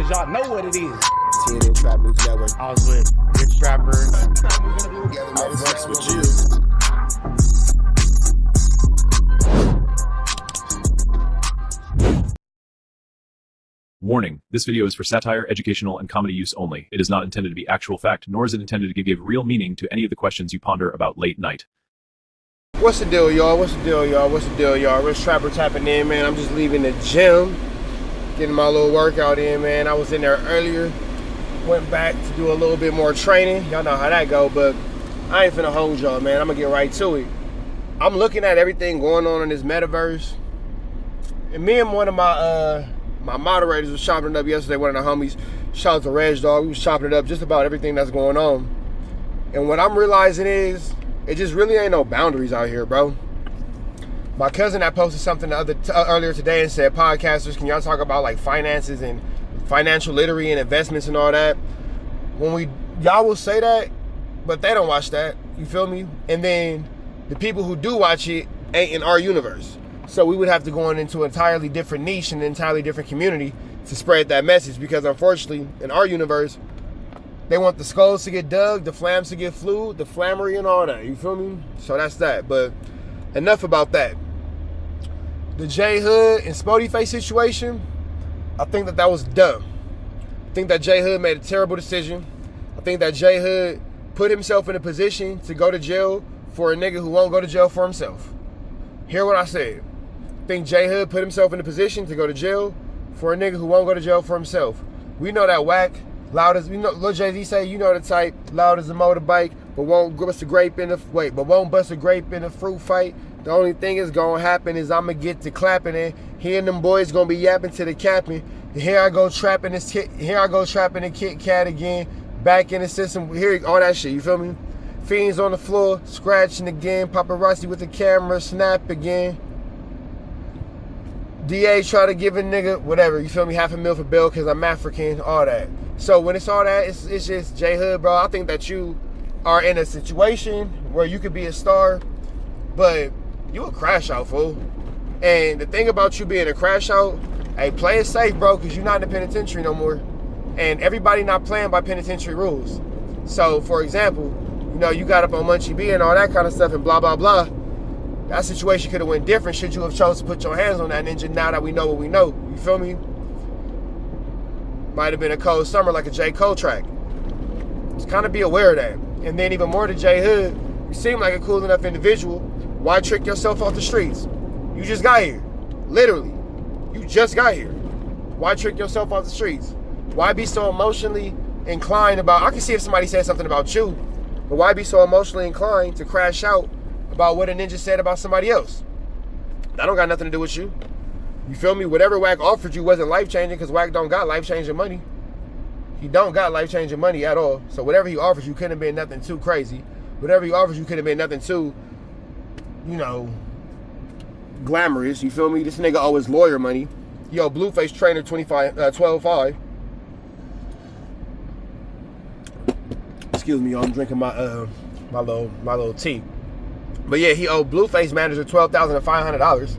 cause y'all know what it is. TNN Trap News Network. I was with Rich Rapper. I fucks with you. Warning, this video is for satire, educational, and comedy use only. It is not intended to be actual fact, nor is it intended to give real meaning to any of the questions you ponder about late night. What's the deal, y'all? What's the deal, y'all? What's the deal, y'all? Rich Trapper tapping in, man. I'm just leaving the gym, getting my little workout in, man. I was in there earlier, went back to do a little bit more training. Y'all know how that go, but I ain't finna hold y'all, man. I'm gonna get right to it. I'm looking at everything going on in this metaverse, and me and one of my moderators was chopping it up yesterday, one of the homies. Shout out to Reg Dog. We was chopping it up just about everything that's going on. And what I'm realizing is, it just really ain't no boundaries out here, bro. My cousin that posted something earlier today and said, podcasters, can y'all talk about like finances and financial literacy and investments and all that? Y'all will say that, but they don't watch that. You feel me? And then the people who do watch it ain't in our universe. So we would have to go into an entirely different niche and an entirely different community to spread that message, because unfortunately, in our universe, they want the skulls to get dug, the flams to get flew, the flammery and all that. You feel me? So that's that. But enough about that. The J Hood and Spodie Face situation, I think that was dumb. I think that J Hood made a terrible decision. I think that J Hood put himself in a position to go to jail for a nigga who won't go to jail for himself. Hear what I said. I think J Hood put himself in a position to go to jail for a nigga who won't go to jail for himself. We know that Wack, loud as, you know, Lil Jay-Z say, you know the type, loud as a motorbike, but won't bust a grape in the fruit fight. The only thing is gonna happen is I'ma get to clapping, and he and them boys gonna be yapping to the capping. And here I go trapping the Kit Kat again, back in the system, here, all that shit, you feel me? Fiends on the floor, scratching again, paparazzi with the camera, snap again. DA try to give a nigga, whatever, you feel me, $500,000 for bail because I'm African, all that. So when it's all that, it's just J Hood, bro. I think that you are in a situation where you could be a star, but you a crash out, fool. And the thing about you being a crash out, hey, play it safe, bro, because you're not in the penitentiary no more. And everybody not playing by penitentiary rules. So, for example, you know, you got up on Munchie B and all that kind of stuff and blah, blah, blah. That situation could have went different should you have chose to put your hands on that ninja now that we know what we know. You feel me? Might have been a cold summer like a J. Cole track. Just kind of be aware of that. And then even more to J Hood, you seem like a cool enough individual. Why trick yourself off the streets? You just got here. Literally. You just got here. Why trick yourself off the streets? Why be so emotionally inclined about, I can see if somebody said something about you, but why be so emotionally inclined to crash out about what a ninja said about somebody else? That don't got nothing to do with you. You feel me? Whatever Wack offered you wasn't life-changing, because Wack don't got life-changing money. He don't got life-changing money at all. So whatever he offers you couldn't have been nothing too crazy. Whatever he offers you could have been nothing too, you know, glamorous. You feel me? This nigga owe his lawyer money. Yo, Blueface Trainer 12.5. Excuse me, y'all. I'm drinking my my little tea. But yeah, he owed Blueface manager $12,500.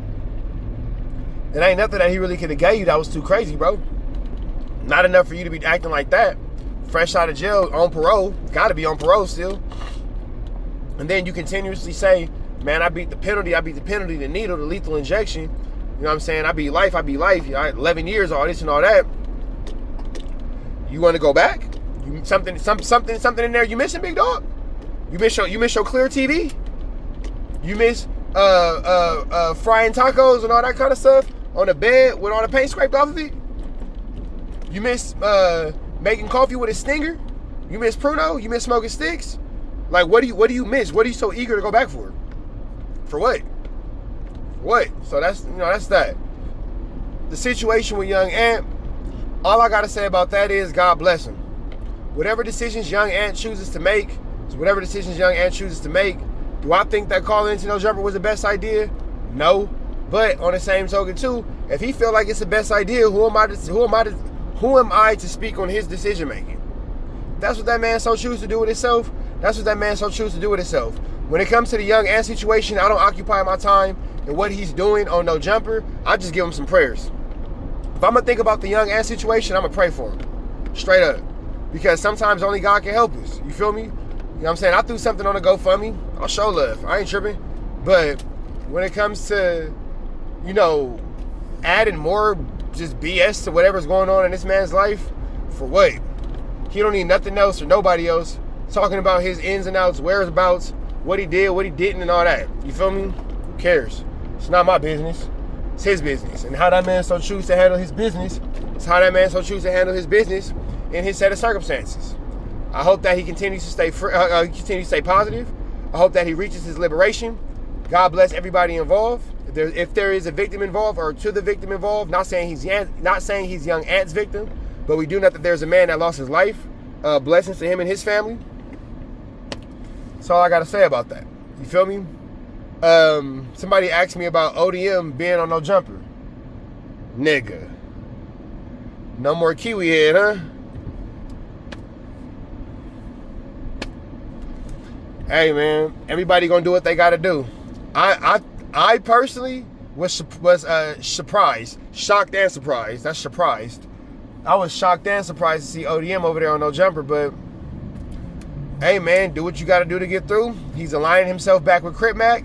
It ain't nothing that he really could have gave you that was too crazy, bro. Not enough for you to be acting like that. Fresh out of jail, on parole. Gotta be on parole still. And then you continuously say, man, I beat the penalty, the needle, the lethal injection. You know what I'm saying? I beat life. 11 years, all this and all that. You want to go back? Something in there you missing, big dog? You miss your clear TV? You miss frying tacos and all that kind of stuff on the bed with all the paint scraped off of it? You miss making coffee with a stinger? You miss Pruno? You miss smoking sticks? Like, what do you miss? What are you so eager to go back for? For what? What? So that's that. The situation with Young Ant, all I gotta say about that is God bless him. Whatever decisions Young Ant chooses to make, do I think that calling into no jumper was the best idea? No. But on the same token too, if he feel like it's the best idea, who am I to speak on his decision making? That's what that man so choose to do with himself. When it comes to the Young Ant situation, I don't occupy my time in what he's doing on no jumper. I just give him some prayers. If I'm gonna think about the young Ant situation, I'm gonna pray for him. Straight up. Because sometimes only God can help us. You feel me? You know what I'm saying? I threw something on the GoFundMe. I'll show love. I ain't tripping. But when it comes to, you know, adding more just BS to whatever's going on in this man's life, for what? He don't need nothing else or nobody else talking about his ins and outs, whereabouts, what he did, what he didn't, and all that. You feel me? Who cares? It's not my business. It's his business. And how that man so chooses to handle his business, it's how that man so chooses to handle his business in his set of circumstances. I hope that he continues to stay positive. I hope that he reaches his liberation. God bless everybody involved. If there is a victim involved or to the victim involved, not saying he's young Ant's victim, but we do know that there's a man that lost his life. Blessings to him and his family. That's all I gotta say about that. You feel me? Somebody asked me about ODM being on No Jumper. Nigga. No more Kiwi head, huh? Hey man, everybody gonna do what they gotta do. I personally was surprised, shocked and surprised. That's surprised. I was shocked and surprised to see ODM over there on No Jumper, but hey man, do what you gotta do to get through. He's aligning himself back with Crip Mac.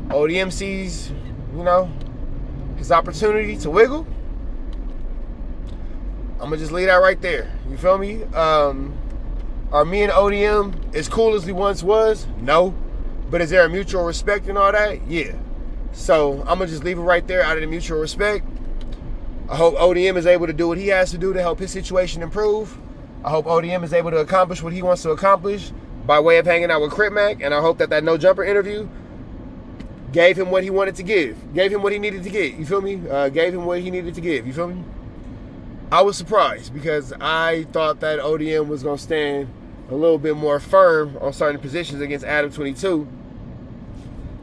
ODM sees, you know, his opportunity to wiggle. I'm gonna just leave that right there. You feel me? Are me and ODM as cool as we once was? No. But is there a mutual respect and all that? Yeah. So I'm gonna just leave it right there out of the mutual respect. I hope ODM is able to do what he has to do to help his situation improve. I hope ODM is able to accomplish what he wants to accomplish by way of hanging out with Crip Mac. And I hope that No Jumper interview gave him what he wanted to give. Gave him what he needed to get. You feel me? Gave him what he needed to give. You feel me? I was surprised because I thought that ODM was gonna stand a little bit more firm on certain positions against Adam 22.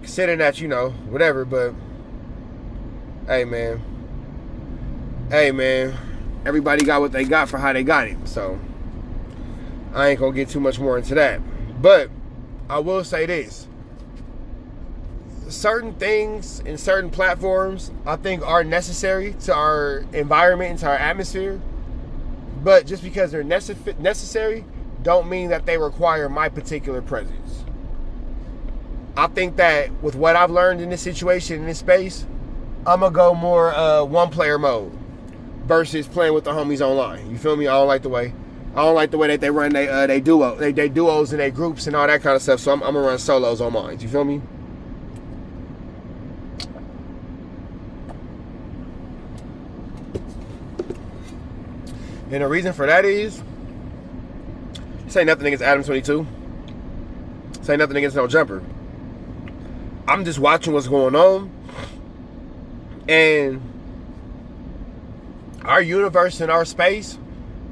Considering that, you know, whatever, but hey man, everybody got what they got for how they got it, so I ain't gonna get too much more into that. But I will say this: certain things in certain platforms I think are necessary to our environment and to our atmosphere, but just because they're necessary don't mean that they require my particular presence. I think that with what I've learned in this situation, in this space, I'm gonna go more one-player mode versus playing with the homies online. You feel me? I don't like the way that they run they duos and they groups and all that kind of stuff. So I'm gonna run solos on mine. You feel me? And the reason for that is, say nothing against Adam 22. Say nothing against No Jumper. I'm just watching what's going on. And our universe and our space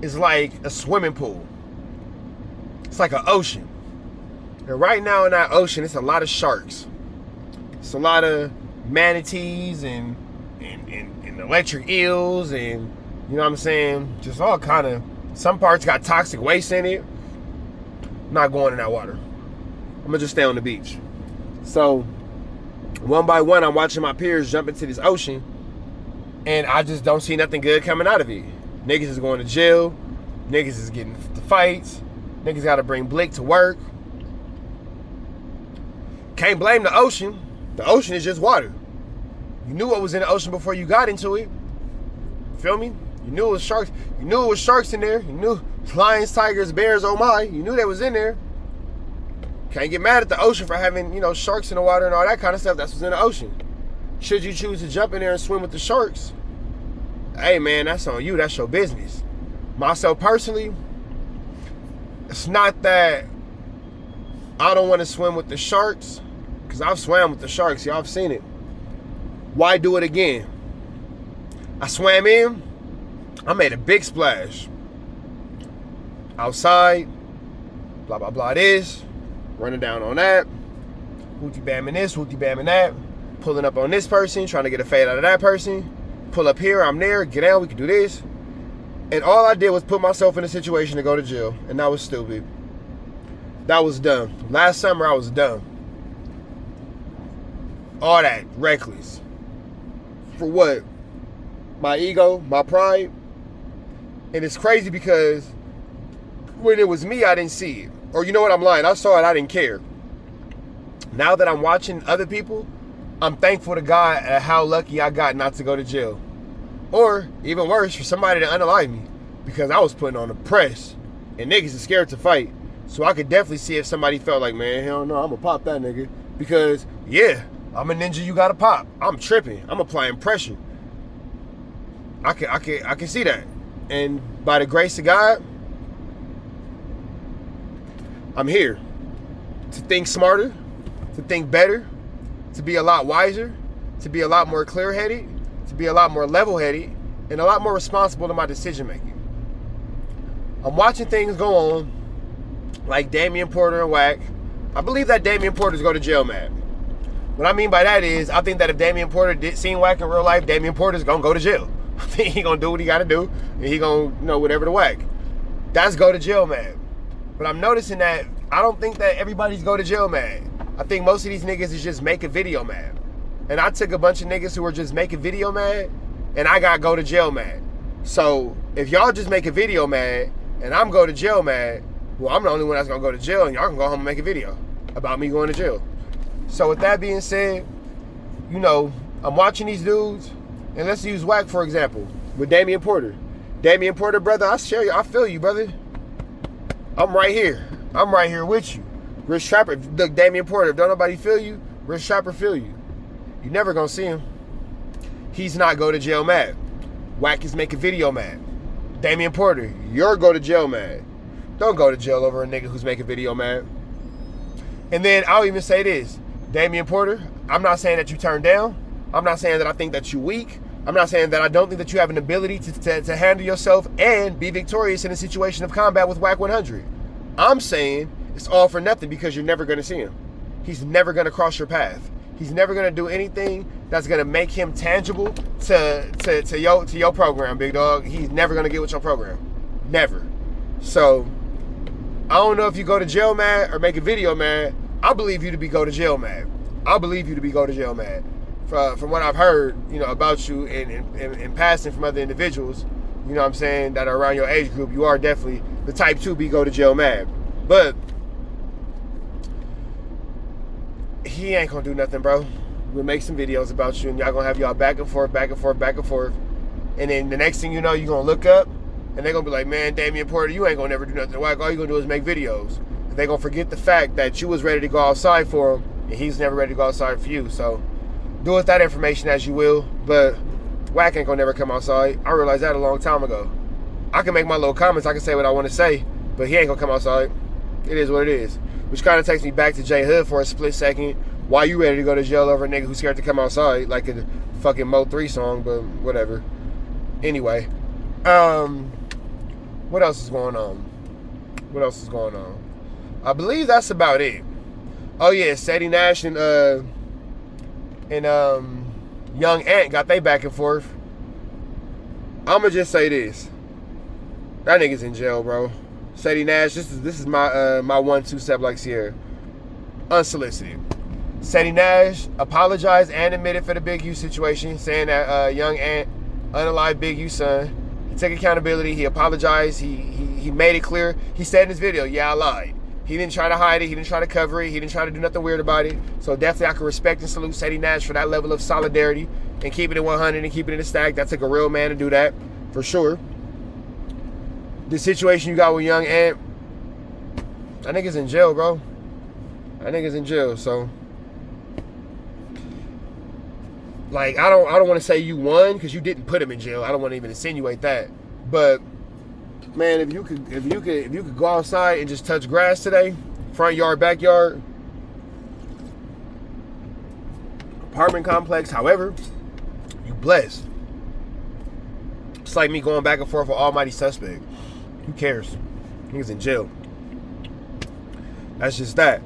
is like a swimming pool. It's like an ocean. And right now in that ocean, it's a lot of sharks. It's a lot of manatees and electric eels and, you know what I'm saying, just all kind of, some parts got toxic waste in it. I'm not going in that water. I'm gonna just stay on the beach. So one by one, I'm watching my peers jump into this ocean, and I just don't see nothing good coming out of it. Niggas is going to jail. Niggas is getting into fights. Niggas got to bring Blick to work. Can't blame the ocean. The ocean is just water. You knew what was in the ocean before you got into it. Feel me? You knew it was sharks. You knew it was sharks in there. You knew lions, tigers, bears, oh my. You knew they was in there. Can't get mad at the ocean for having, you know, sharks in the water and all that kind of stuff. That's what's in the ocean. Should you choose to jump in there and swim with the sharks, hey man, that's on you. That's your business. Myself personally, it's not that I don't want to swim with the sharks, because I've swam with the sharks. Y'all have seen it. Why do it again? I swam in. I made a big splash. Outside. Blah, blah, blah this. Running down on that. Wooty bamming this, wooty bamming that. Pulling up on this person, trying to get a fade out of that person. Pull up here, I'm there, get down, we can do this. And all I did was put myself in a situation to go to jail. And that was stupid. That was dumb. Last summer, I was dumb. All that, reckless. For what? my ego, my pride. And it's crazy because when it was me, I didn't see it. Or you know what, I'm lying. I saw it, I didn't care. Now that I'm watching other people, I'm thankful to God at how lucky I got not to go to jail. Or, even worse, for somebody to unalive me. Because I was putting on the press. And niggas are scared to fight. So I could definitely see if somebody felt like, man, hell no, I'm gonna pop that nigga. Because, yeah, I'm a ninja you gotta pop. I'm tripping. I'm applying pressure. I can see that. And by the grace of God, I'm here to think smarter, to think better, to be a lot wiser, to be a lot more clear-headed, to be a lot more level-headed, and a lot more responsible in my decision-making. I'm watching things go on, like Damian Porter and Wack. I believe that Damian Porter's go to jail mad. What I mean by that is, I think that if Damian Porter seen Wack in real life, Damian Porter's gonna go to jail. I think he gonna do what he gotta do, and he gonna, whatever to Wack. That's go to jail mad. But I'm noticing that I don't think that everybody's go to jail mad. I think most of these niggas is just make a video mad. And I took a bunch of niggas who were just making video mad, and I got go to jail mad. So if y'all just make a video mad, and I'm go to jail mad, well, I'm the only one that's gonna go to jail, and y'all can go home and make a video about me going to jail. So with that being said, I'm watching these dudes, and let's use Wack for example, with Damian Porter. Damian Porter, brother, I feel you, brother. I'm right here with you. Rich Trapper, look, Damian Porter, if don't nobody feel you, Rich Trapper feel you. You never gonna see him. He's not go to jail mad. Wack is making video mad. Damian Porter, you're go to jail mad. Don't go to jail over a nigga who's making video mad. And then I'll even say this, Damian Porter, I'm not saying that you turn down. I'm not saying that I think that you weak. I'm not saying that I don't think that you have an ability to handle yourself and be victorious in a situation of combat with Wack 100. I'm saying it's all for nothing because you're never going to see him. He's never going to cross your path. He's never going to do anything that's going to make him tangible to your program, big dog. He's never going to get with your program. Never. So, I don't know if you go to jail mad or make a video mad. I believe you to be go to jail mad. I believe you to be go to jail mad. From what I've heard, about you and passing from other individuals, what I'm saying, that are around your age group, you are definitely the type 2 be go to jail mad. But he ain't gonna do nothing, bro. We'll make some videos about you, and y'all gonna have y'all back and forth. And then the next thing you know, you're gonna look up, and they're gonna be like, man, Damian Porter, you ain't gonna never do nothing to Wack. All you gonna do is make videos. And they're gonna forget the fact that you was ready to go outside for him, and he's never ready to go outside for you. So, do with that information as you will, but Wack ain't gonna never come outside. I realized that a long time ago. I can make my little comments, I can say what I want to say, but he ain't gonna come outside. It is what it is. Which kind of takes me back to J Hood for a split second. Why you ready to go to jail over a nigga who's scared to come outside, like a fucking Mo 3 song, but whatever. Anyway, what else is going on? I believe that's about it. Oh yeah, Satie Nash and Young Ant got they back and forth. I'ma just say this. That nigga's in jail, bro. Satie Nash, this is my 1-2 step like Sierra. Unsolicited. Satie Nash apologized and admitted for the Big U situation, saying that Young Ant unalived Big U son. He took accountability, he apologized, he made it clear. He said in his video, yeah, I lied. He didn't try to hide it. He didn't try to cover it. He didn't try to do nothing weird about it. So definitely I can respect and salute Satie Nash for that level of solidarity and keeping it 100 and keeping it a stack. That took a real man to do that, for sure. The situation you got with Young Ant, that nigga's in jail, bro. That nigga's in jail, so. Like, I don't want to say you won because you didn't put him in jail. I don't want to even insinuate that. But man, if you could go outside and just touch grass today, front yard, backyard, apartment complex, however, you blessed. It's like me going back and forth with Almighty Suspect. Who cares? He was in jail. That's just that.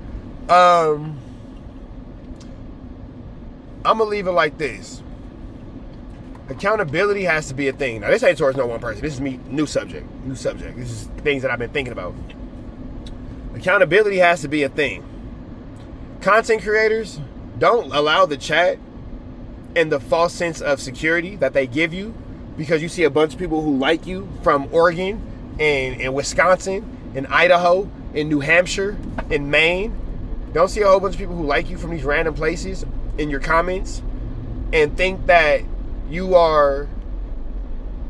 I'm gonna leave it like this. Accountability has to be a thing. Now, this ain't towards no one person. This is me, new subject. This is things that I've been thinking about. Accountability has to be a thing. Content creators, don't allow the chat and the false sense of security that they give you because you see a bunch of people who like you from Oregon and Wisconsin and Idaho and New Hampshire and Maine. Don't see a whole bunch of people who like you from these random places in your comments and think that you are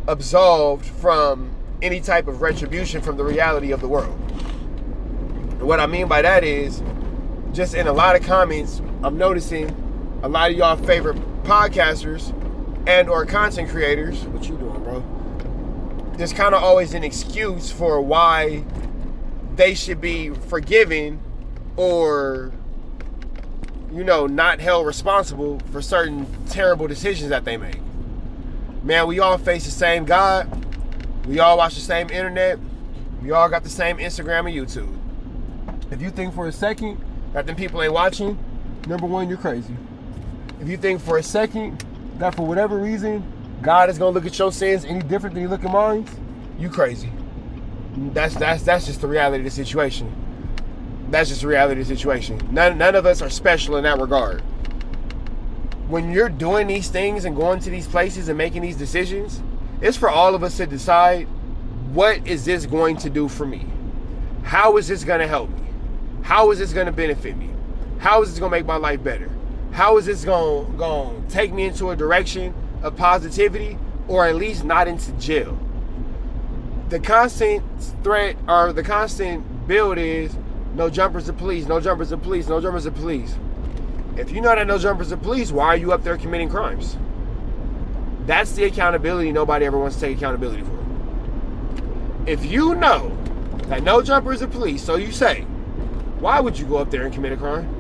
absolved from any type of retribution from the reality of the world. And what I mean by that is, just in a lot of comments, I'm noticing a lot of y'all favorite podcasters and or content creators, what you doing, bro? There's kind of always an excuse for why they should be forgiven or, you know, not held responsible for certain terrible decisions that they make. Man, we all face the same God. We all watch the same internet. We all got the same Instagram and YouTube. If you think for a second that them people ain't watching, number one, you're crazy. If you think for a second that for whatever reason, God is gonna look at your sins any different than you look at mine, you crazy. That's just the reality of the situation. That's just the reality of the situation. None of us are special in that regard. When you're doing these things and going to these places and making these decisions, it's for all of us to decide, what is this going to do for me? How is this gonna help me? How is this gonna benefit me? How is this gonna make my life better? How is this gonna take me into a direction of positivity, or at least not into jail? The constant threat or the constant build is no jumpers to police, no jumpers to police, no jumpers to police. If you know that no jumpers to police, why are you up there committing crimes? That's the accountability nobody ever wants to take accountability for. If you know that no jumpers to police, so you say, why would you go up there and commit a crime?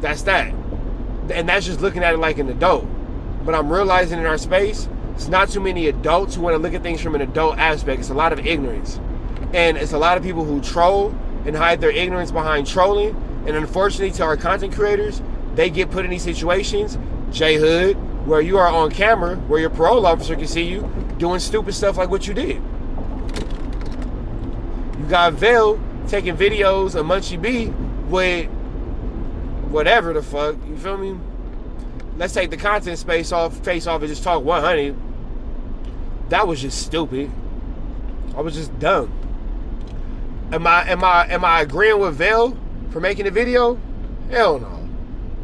That's that. And that's just looking at it like an adult. But I'm realizing in our space, it's not too many adults who want to look at things from an adult aspect. It's a lot of ignorance. And it's a lot of people who troll and hide their ignorance behind trolling. And unfortunately, to our content creators, they get put in these situations, J-Hood, where you are on camera, where your parole officer can see you doing stupid stuff like what you did. You got Veil taking videos of Munchie B with whatever the fuck, you feel me? Let's take the content face off and just talk 100. That was just stupid. I was just dumb. Am I agreeing with Veil for making the video? Hell no.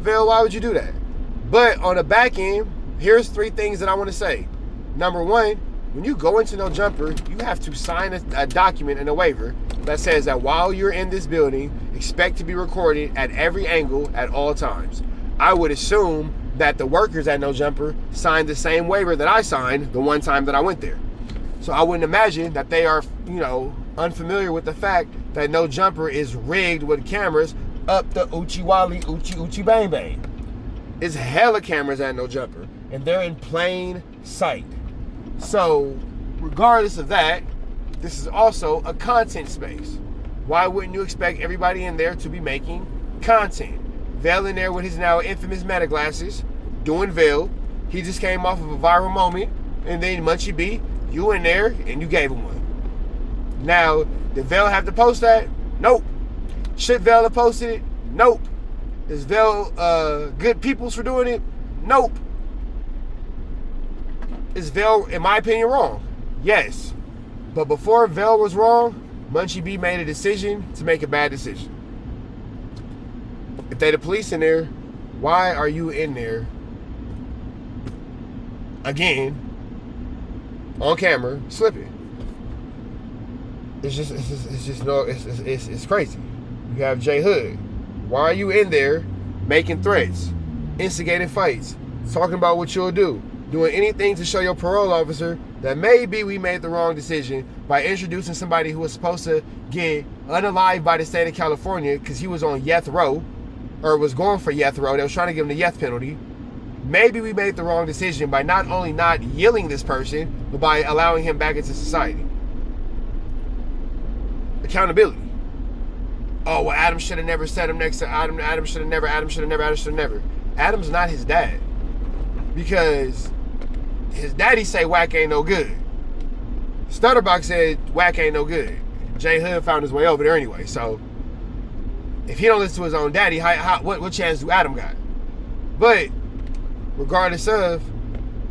Veil, why would you do that? But on the back end, here's 3 things that I want to say. Number one, when you go into No Jumper, you have to sign a document and a waiver that says that while you're in this building, expect to be recorded at every angle at all times. I would assume that the workers at No Jumper signed the same waiver that I signed the one time that I went there. So I wouldn't imagine that they are, you know, unfamiliar with the fact that No Jumper is rigged with cameras up the Uchi Wally, Uchi Bang Bang. It's hella cameras at No Jumper, and they're in plain sight. So, regardless of that, this is also a content space. Why wouldn't you expect everybody in there to be making content? Veil in there with his now infamous meta glasses, doing Veil. He just came off of a viral moment, and then Munchie B, you in there, and you gave him one. Now, did Veil have to post that? Nope. Should Veil have posted it? Nope. Is Veil good peoples for doing it? Nope. Is Veil, in my opinion, wrong? Yes. But before Veil was wrong, Munchie B made a decision to make a bad decision. If they the police in there, why are you in there again on camera slipping? It's crazy. You have J Hood. Why are you in there making threats, instigating fights, talking about what you'll do, doing anything to show your parole officer that maybe we made the wrong decision by introducing somebody who was supposed to get unalived by the state of California because he was on Yeth Row, or was going for Yeth Row. They was trying to give him the Yeth penalty. Maybe we made the wrong decision by not only not yelling this person, but by allowing him back into society. Accountability. Oh, well, Adam should have never set him next to Adam. Adam should have never. Adam's not his dad. Because his daddy say Wack ain't no good. Stutterbox said Wack ain't no good. J Hood found his way over there anyway. So if he don't listen to his own daddy, what chance do Adam got? But regardless of,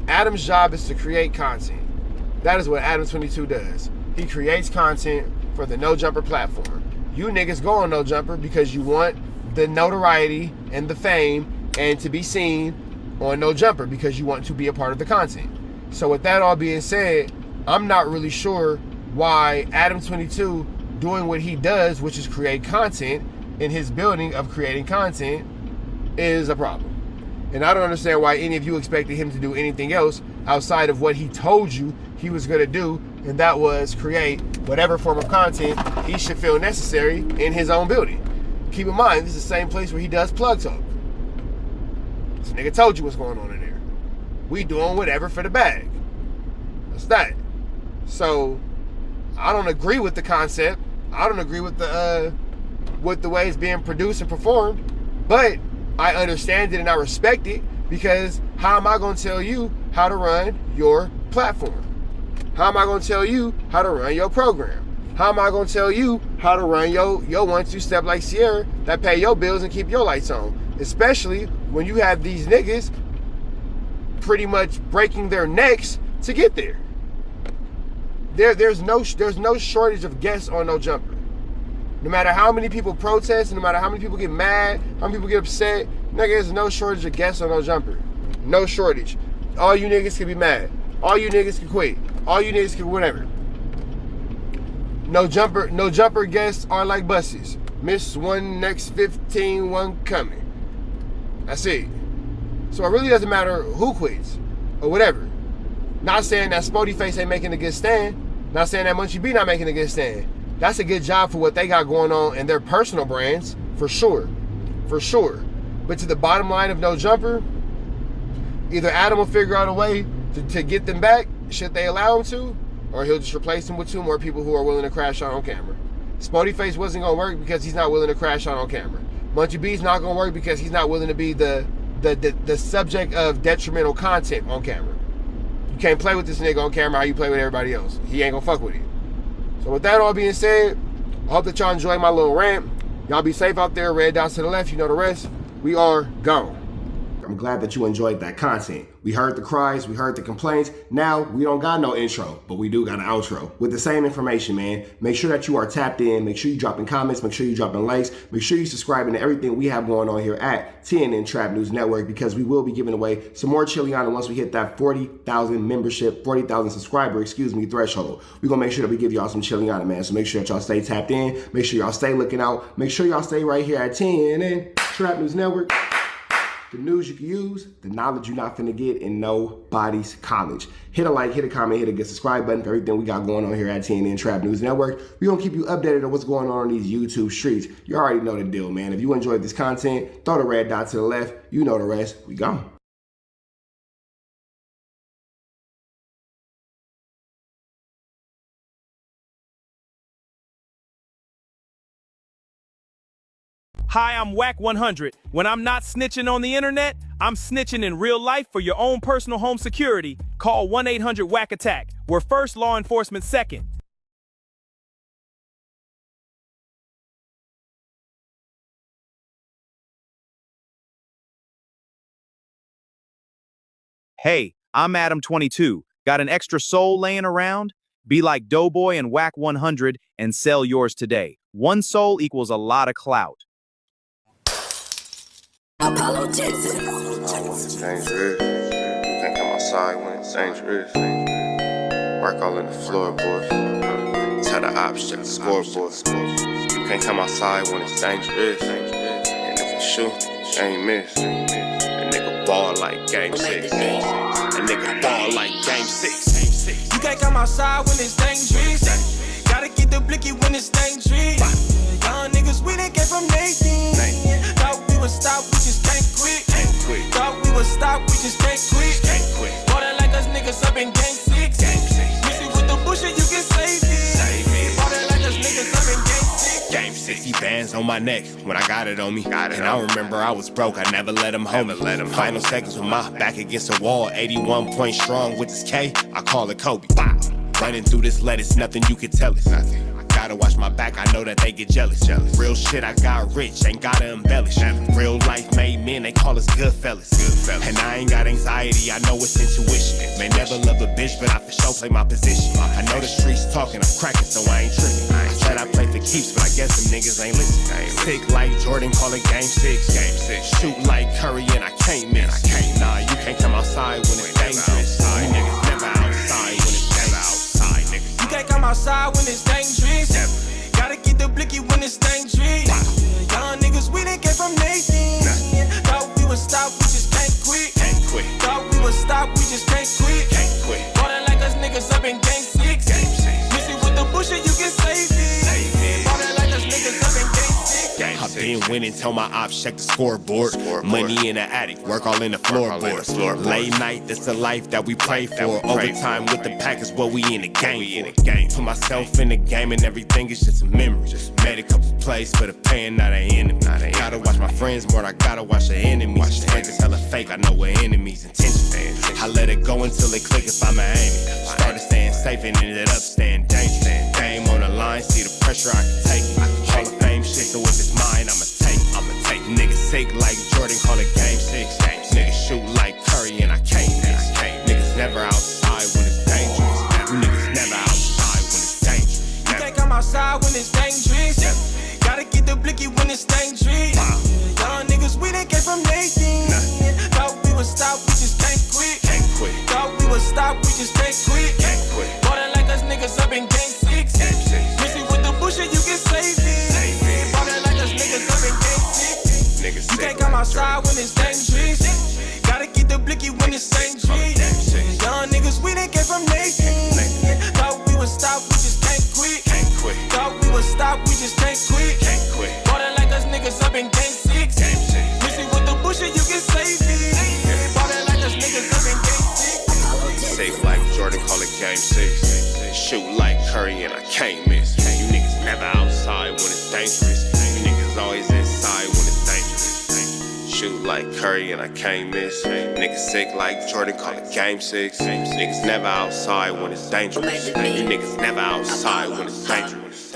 Adam's job is to create content. That is what Adam 22 does. He creates content for the No Jumper platform. You niggas go on No Jumper because you want the notoriety and the fame and to be seen on No Jumper because you want to be a part of the content. So with that all being said, I'm not really sure why Adam 22 doing what he does, which is create content in his building of creating content, is a problem. And I don't understand why any of you expected him to do anything else outside of what he told you he was going to do, and that was create whatever form of content he should feel necessary in his own building. Keep in mind, this is the same place where he does Plug Talk. This nigga told you what's going on in there. We doing whatever for the bag. That's that. So, I don't agree with the concept. I don't agree with the way it's being produced and performed, but I understand it and I respect it, because how am I going to tell you how to run your platform? How am I going to tell you how to run your program? How am I going to tell you how to run your 1-2 step like Sierra that pay your bills and keep your lights on? Especially when you have these niggas pretty much breaking their necks to get there. There's no shortage of guests on No Jumper. No matter how many people protest, no matter how many people get mad, how many people get upset, nigga, there's no shortage of guests on No Jumper. No shortage. All you niggas can be mad. All you niggas can quit. All you niggas can whatever. No jumper guests are like buses. Miss one, next 15, one coming. That's it. So it really doesn't matter who quits or whatever. Not saying that Spody Face ain't making a good stand. Not saying that Munchie B not making a good stand. That's a good job for what they got going on in their personal brands, for sure. For sure. But to the bottom line of No Jumper, either Adam will figure out a way to get them back, should they allow him to, or he'll just replace them with 2 more people who are willing to crash out on camera. Spody Face wasn't going to work because he's not willing to crash out on camera. Munchie B's not going to work because he's not willing to be the subject of detrimental content on camera. You can't play with this nigga on camera how you play with everybody else. He ain't going to fuck with you. So with that all being said, I hope that y'all enjoy my little rant. Y'all be safe out there. Red dots to the left. You know the rest. We are gone. I'm glad that you enjoyed that content. We heard the cries, we heard the complaints. Now, we don't got no intro, but we do got an outro. With the same information, man. Make sure that you are tapped in. Make sure you dropping comments. Make sure you dropping likes. Make sure you subscribing to everything we have going on here at TNN Trap News Network, because we will be giving away some more Chiliana once we hit that 40,000 membership, 40,000 subscriber, threshold. We're going to make sure that we give y'all some Chiliana, man. So make sure that y'all stay tapped in. Make sure y'all stay looking out. Make sure y'all stay right here at TNN Trap News Network. The news you can use, the knowledge you're not finna get in nobody's college. Hit a like, hit a comment, hit a good subscribe button for everything we got going on here at TNN Trap News Network. We're gonna keep you updated on what's going on these YouTube streets. You already know the deal, man. If you enjoyed this content, throw the red dot to the left. You know the rest. We gone. Hi, I'm Wack 100. When I'm not snitching on the internet, I'm snitching in real life for your own personal home security. Call 1-800-WACK-ATTACK. We're first, law enforcement second. Hey, I'm Adam 22. Got an extra soul laying around? Be like Doughboy and Wack 100 and sell yours today. One soul equals a lot of clout. Apollo Jackson. It's dangerous. Can't come outside when it's dangerous. Work all in the floorboard. Tell the ops, check the scoreboard. You can't come outside when it's dangerous. And if you shoot, you ain't miss. A nigga ball like game 6. A nigga ball like game 6. You can't come outside when it's dangerous. Gotta get the blicky when it's dangerous. Young niggas, we done came from Nathan. Thought we would stop, we just can't quit. Thought we would stop, we just can't quit. Water like us niggas up in game 6. Mix it with the bush and you can save it. Water like us niggas up in game 6. Game 60 bands on my neck when I got it on me. And I remember I was broke, I never let them hold me. Final seconds with my back against the wall. 81 point strong with this K, I call it Kobe. Running through this lettuce, nothing you can tell us. gotta watch my back, I know that they get jealous. Real shit, I got rich, ain't gotta embellish. Real life made men, they call us good fellas. And I ain't got anxiety, I know it's intuition. May never love a bitch, but I for sure play my position. I know the streets talking, I'm cracking, so I ain't tripping. I said I play for keeps, but I guess them niggas ain't listening. Sick like Jordan, call it game 6. Shoot like Curry, and I can't miss. Nah, you can't come outside when it's dangerous. You niggas never outside when it's dangerous. You can't come outside when it's dangerous. Gotta get the blicky when it's dangerous. Young niggas, we didn't get from Nathan. Thought we would stop, we just can't quit. Thought we would stop, we just can't quit. Ballin' like us niggas up in game 6. Missy with the bullshit, you can save it. Ballin' like us niggas up in game 6. I've been winning, tell my ops check the scoreboard. Money in the attic, work all in the floorboard. Late night, that's the life that we pray for. Overtime with the pack is what we in the game for. Put myself in the game and everything is just a memory. Made a couple plays for the pain, not an enemy. Gotta watch my friends more, I gotta watch the enemies. Frank is hella fake, I know what enemies' intentions. I let it go until it click if I'm aiming. Started staying safe and ended up staying dangerous. Game on the line, see the pressure I can take. Hall of Fame shit, so if it's mine, I'ma take. Niggas sick like Jordan, call it game 6. Niggas shoot like Curry and I can't miss. Niggas never outside when it's dangerous. You niggas never outside when it's dangerous. You can't come outside when it's dangerous. Gotta get the blicky when it's dangerous. Young niggas, we didn't get from Nathan. Thought we would stop, we just can't quit. Thought we would stop, we just can't quit. Ballin' like us niggas up in game 6. Missy with the bullshit, you can save it. Ballin' like us niggas up in game 6. You can't come outside when it's dangerous. Gotta get the blicky when it's dangerous. Young niggas, we didn't get from Nathan. Thought we would stop, we just can't quit. Thought we would stop, we just can't quit. Ballin' like us niggas up in game 6. Missy with the bullshit, you can save it. Ballin' like us niggas up in game 6. Safe like Jordan, call it game 6. Shoot like Curry and I can't miss. You niggas never outside when it's dangerous. You niggas always inside when it's dangerous. Shoot like Curry and I can't miss. Niggas sick like Jordan, call it game 6. Niggas never outside when it's dangerous. You niggas never outside when it's dangerous.